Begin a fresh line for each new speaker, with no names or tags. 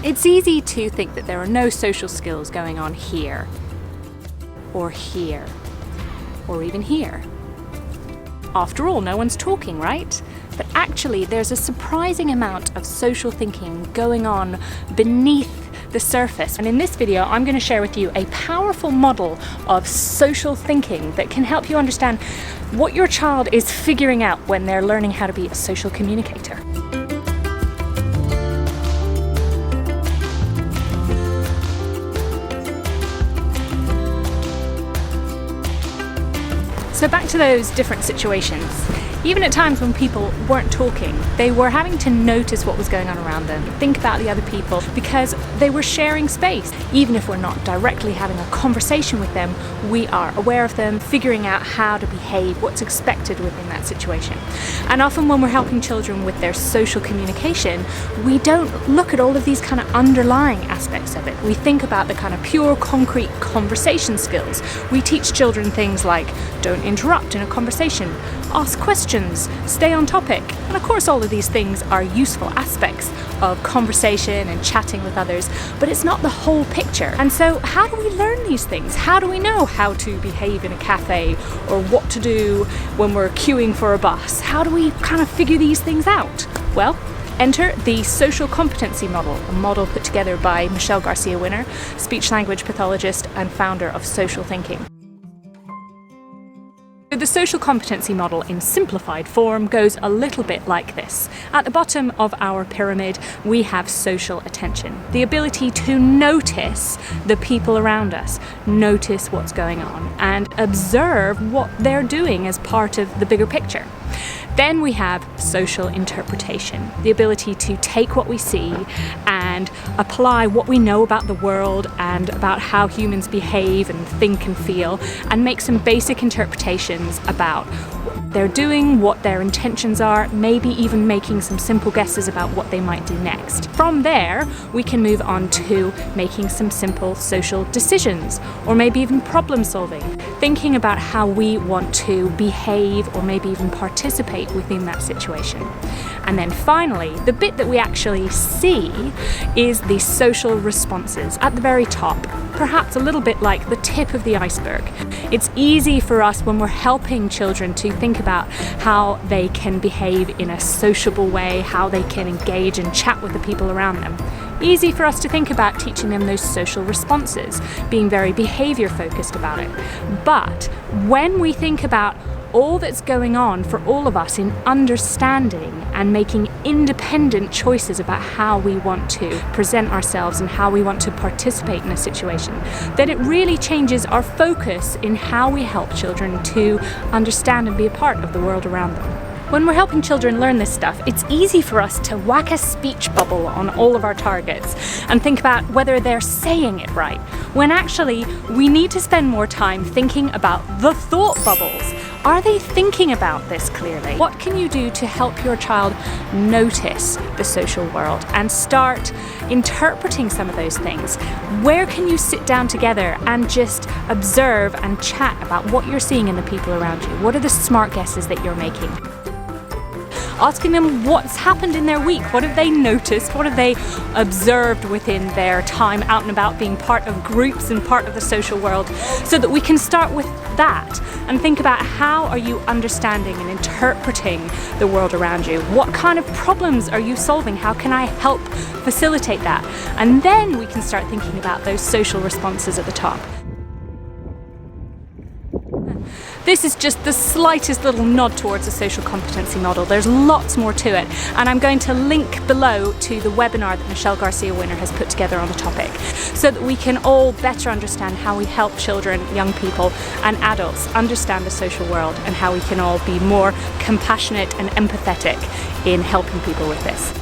It's easy to think that there are no social skills going on here, or even here. After all, no one's talking, right? But actually, there's a surprising amount of social thinking going on beneath the surface. And in this video, I'm going to share with you a powerful model of social thinking that can help you understand what your child is figuring out when they're learning how to be a social communicator. So back to those different situations. Even at times when people weren't talking, they were having to notice what was going on around them, think about the other people, because they were sharing space. Even if we're not directly having a conversation with them, we are aware of them, figuring out how to behave, what's expected within that situation. And often when we're helping children with their social communication, we don't look at all of these kind of underlying aspects of it. We think about the kind of pure, concrete conversation skills. We teach children things like, don't interrupt in a conversation, ask questions, stay on topic. And of course all of these things are useful aspects of conversation and chatting with others, but it's not the whole picture. And so how do we learn these things? How do we know how to behave in a cafe or what to do when we're queuing for a bus? How do we kind of figure these things out? Well, enter the social competency model, a model put together by Michelle Garcia-Winner, speech-language pathologist and founder of social thinking. The social competency model in simplified form goes a little bit like this. At the bottom of our pyramid, we have social attention, the ability to notice the people around us, notice what's going on, and observe what they're doing as part of the bigger picture. Then we have social interpretation, the ability to take what we see and apply what we know about the world and about how humans behave and think and feel, and make some basic interpretations about what they're doing, what their intentions are, maybe even making some simple guesses about what they might do next. From there, we can move on to making some simple social decisions, or maybe even problem solving, thinking about how we want to behave or maybe even participate within that situation. And then finally, the bit that we actually see is the social responses at the very top, perhaps a little bit like the tip of the iceberg. It's easy for us when we're helping children to think about how they can behave in a sociable way, how they can engage and chat with the people around them. Easy for us to think about teaching them those social responses, being very behavior focused about it. But when we think about all that's going on for all of us in understanding and making independent choices about how we want to present ourselves and how we want to participate in a situation, then it really changes our focus in how we help children to understand and be a part of the world around them. When we're helping children learn this stuff, it's easy for us to whack a speech bubble on all of our targets and think about whether they're saying it right, when actually we need to spend more time thinking about the thought bubbles. Are they thinking about this clearly? What can you do to help your child notice the social world and start interpreting some of those things? Where can you sit down together and just observe and chat about what you're seeing in the people around you? What are the smart guesses that you're making? Asking them what's happened in their week, what have they noticed, what have they observed within their time out and about being part of groups and part of the social world, so that we can start with that and think about how are you understanding and interpreting the world around you? What kind of problems are you solving? How can I help facilitate that? And then we can start thinking about those social responses at the top. This is just the slightest little nod towards a social competency model. There's lots more to it, and I'm going to link below to the webinar that Michelle Garcia-Winner has put together on the topic, so that we can all better understand how we help children, young people and adults understand the social world, and how we can all be more compassionate and empathetic in helping people with this.